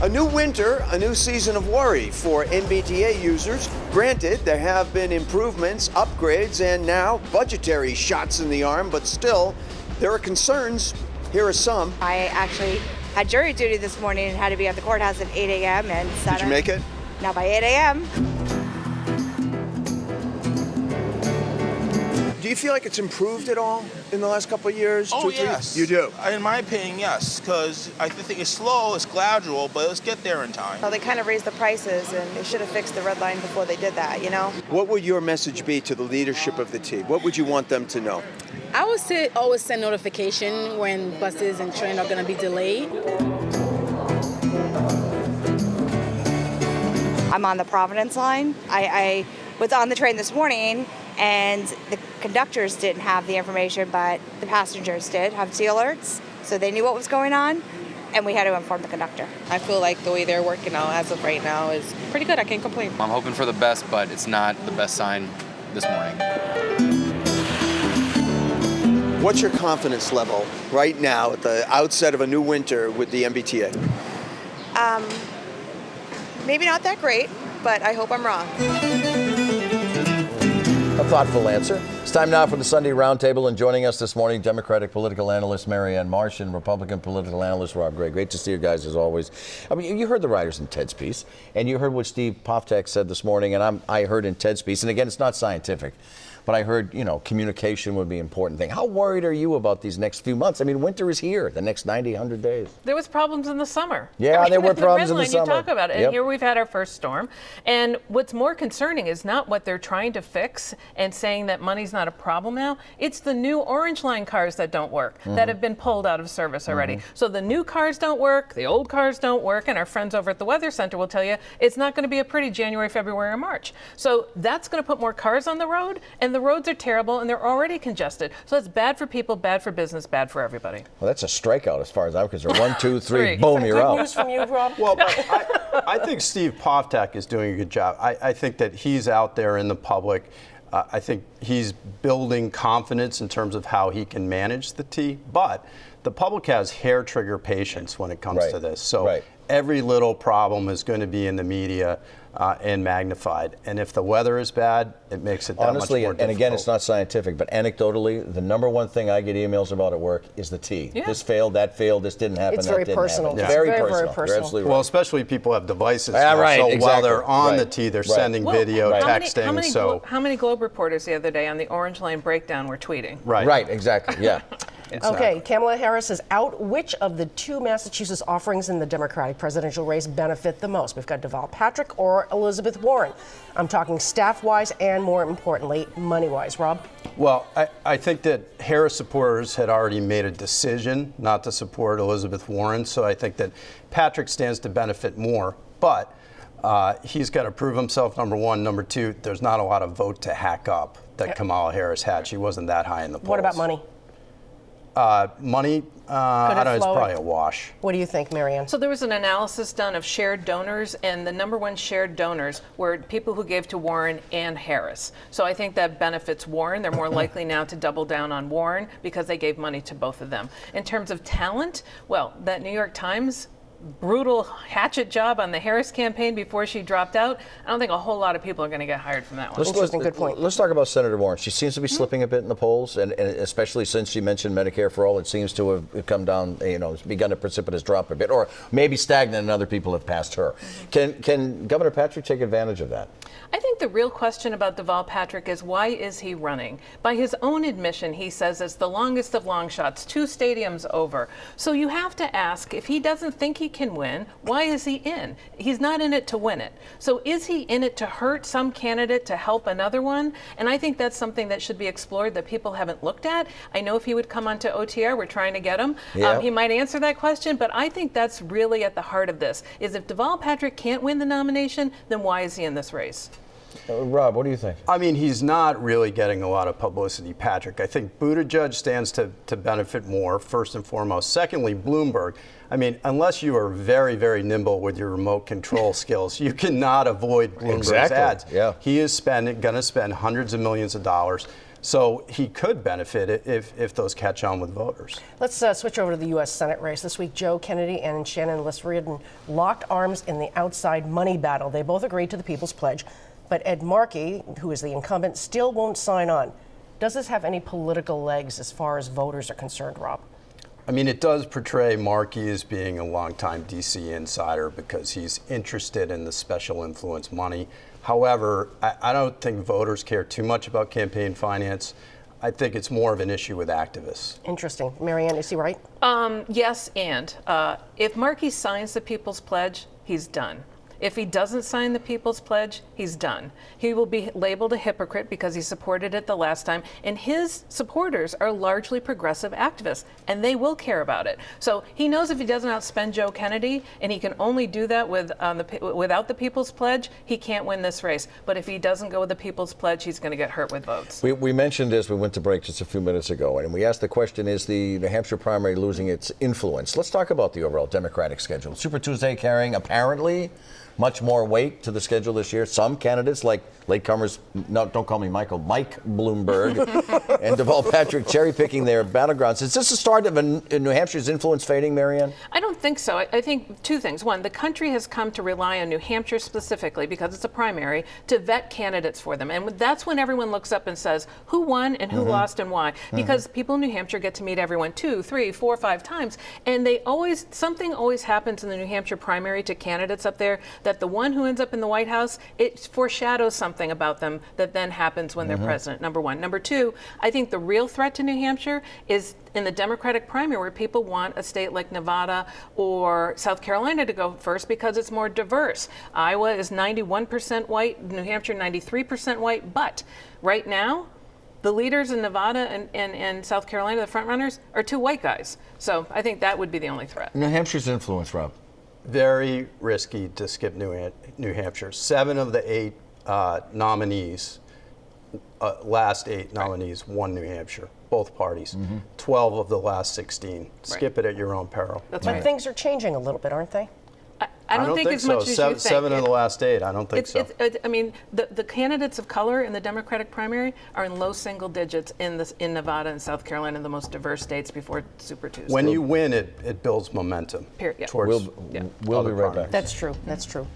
A new winter, a new season of worry for NBTA users. Granted, there have been improvements, upgrades, and now budgetary shots in the arm, but still, there are concerns. Here are some. I actually had jury duty this morning and had to be at the courthouse at 8 a.m. and Did you make it? Now by 8 a.m. Do you feel like it's improved at all in the last couple of years? Oh, yes. You do? In my opinion, yes, because I think it's slow, it's gradual, but let's get there in time. Well, they kind of raised the prices, and they should have fixed the red line before they did that, you know? What would your message be to the leadership of the T? What would you want them to know? I would say always send notification when buses and trains are going to be delayed. I'm on the Providence line. I was on the train this morning, and the conductors didn't have the information, but the passengers did have T alerts, so they knew what was going on, and we had to inform the conductor. I feel like the way they're working out as of right now is pretty good. I can't complain. I'm hoping for the best, but it's not the best sign this morning. What's your confidence level right now at the outset of a new winter with the MBTA? Maybe not that great, but I hope I'm wrong. A thoughtful answer. It's time now for the Sunday Roundtable, and joining us this morning, Democratic political analyst Marianne Marsh and Republican political analyst Rob Gray. Great to see you guys as always. I mean, you heard the writers in Ted's piece, and you heard what Steve Poftak said this morning, and I heard in Ted's piece, and again, it's not scientific, but I heard, communication would be an important thing. How worried are you about these next few months? I mean, winter is here, the next 90, 100 days. There was problems in the summer. Yeah, there were problems in the summer. You talk about it, and here we've had our first storm. And what's more concerning is not what they're trying to fix and saying that money's not a problem now. It's the new Orange Line cars that don't work, that have been pulled out of service already. So the new cars don't work, the old cars don't work, and our friends over at the Weather Center will tell you it's not going to be a pretty January, February, or March. So that's going to put more cars on the road, and the roads are terrible, and they're already congested. So it's bad for people, bad for business, bad for everybody. Well, that's a strikeout as far as I'm concerned. 1, 2, 3, boom, you're out. Good news from you, Rob? Well, I think Steve Poftak is doing a good job. I think that he's out there in the public. I think he's building confidence in terms of how he can manage the T. But the public has hair trigger patience when it comes to this. So every little problem is going to be in the media and magnified. And if the weather is bad, it makes it that much more difficult. And again, it's not scientific, but anecdotally, the number one thing I get emails about at work is the T. Yeah. This failed, that failed, this didn't happen, it's that very didn't personal. happen. Yeah. It's very, very personal. personal. You're absolutely right. Well, especially people have devices. Exactly. While they're on the T, they're sending video, texting. How many Globe reporters the other day on the Orange Line breakdown were tweeting? Right, exactly, yeah. Okay, Kamala Harris is out. Which of the two Massachusetts offerings in the Democratic presidential race benefit the most? We've got Deval Patrick or Elizabeth Warren. I'm talking staff-wise and, more importantly, money-wise. Rob? Well, I think that Harris supporters had already made a decision not to support Elizabeth Warren, so I think that Patrick stands to benefit more. But he's got to prove himself, number one. Number two, there's not a lot of vote to hack up that Kamala Harris had. She wasn't that high in the polls. What about money? Money, I don't know, it's probably a wash. What do you think, Marianne? So there was an analysis done of shared donors, and the number one shared donors were people who gave to Warren and Harris. So I think that benefits Warren. They're more likely now to double down on Warren because they gave money to both of them. In terms of talent, well, that New York Times brutal hatchet job on the Harris campaign before she dropped out. I don't think a whole lot of people are going to get hired from that one. Good point. Let's talk about Senator Warren. She seems to be slipping a bit in the polls, and especially since she mentioned Medicare for All, it seems to have come down, it's begun a precipitous drop a bit, or maybe stagnant, and other people have passed her. Can Governor Patrick take advantage of that? I think the real question about Deval Patrick is, why is he running? By his own admission, he says it's the longest of long shots, 2 stadiums over. So you have to ask, if he doesn't think he can win, why is he in? He's not in it to win it. So is he in it to hurt some candidate to help another one? And I think that's something that should be explored that people haven't looked at. I know if he would come onto OTR, we're trying to get him. He might answer that question, but I think that's really at the heart of this, is if Deval Patrick can't win the nomination, then why is he in this race? Rob, what do you think? I mean, he's not really getting a lot of publicity, Patrick. I think Buttigieg stands to benefit more, first and foremost. Secondly, Bloomberg. I mean, unless you are very, very nimble with your remote control skills, you cannot avoid Bloomberg's ads. Yeah. He is going to spend hundreds of millions of dollars So he could benefit if those catch on with voters. Let's switch over to the U.S. Senate race. This week, Joe Kennedy and Shannon Liss-Riordan locked arms in the outside money battle. They both agreed to the People's Pledge, but Ed Markey, who is the incumbent, still won't sign on. Does this have any political legs as far as voters are concerned, Rob? I mean, it does portray Markey as being a longtime D.C. insider because he's interested in the special influence money. However, I don't think voters care too much about campaign finance. I think it's more of an issue with activists. Interesting. Marianne, is he right? Yes, and if Markey signs the People's Pledge, he's done. If he doesn't sign the People's Pledge, he's done. He will be labeled a hypocrite because he supported it the last time, and his supporters are largely progressive activists, and they will care about it. So he knows if he doesn't outspend Joe Kennedy, and he can only do that without the People's Pledge, he can't win this race. But if he doesn't go with the People's Pledge, he's going to get hurt with votes. We mentioned this, we went to break just a few minutes ago, and we asked the question, is the New Hampshire primary losing its influence? Let's talk about the overall Democratic schedule. Super Tuesday carrying, apparently, much more weight to the schedule this year. Some candidates, like latecomers, no, don't call me Michael, Mike Bloomberg and Deval Patrick, cherry-picking their battlegrounds. Is this the start of New Hampshire's influence fading, Marianne? I don't think so. I think two things. One, the country has come to rely on New Hampshire specifically, because it's a primary, to vet candidates for them. And that's when everyone looks up and says, who won and who lost and why? Because people in New Hampshire get to meet everyone 2, 3, 4, 5 times. And something always happens in the New Hampshire primary to candidates up there, that the one who ends up in the White House, it foreshadows something about them that then happens when they're president, number one. Number two, I think the real threat to New Hampshire is in the Democratic primary, where people want a state like Nevada or South Carolina to go first because it's more diverse. Iowa is 91% white, New Hampshire 93% white, but right now, the leaders in Nevada and South Carolina, the front runners, are 2 white guys. So I think that would be the only threat. New Hampshire's influence, Rob? Very risky to skip New Hampshire. 7 of the 8 nominees, last 8 nominees, won New Hampshire, both parties. 12 of the last 16. Skip it at your own peril. That's But right. things are changing a little bit, aren't they? I don't think as so. much as you think. 7 of the last 8. I don't think so. I mean, the candidates of color in the Democratic primary are in low single digits in Nevada and South Carolina, the most diverse states before Super Tuesday. When you win, it builds momentum. Period. Yeah. Towards We'll be right back. That's true. That's true.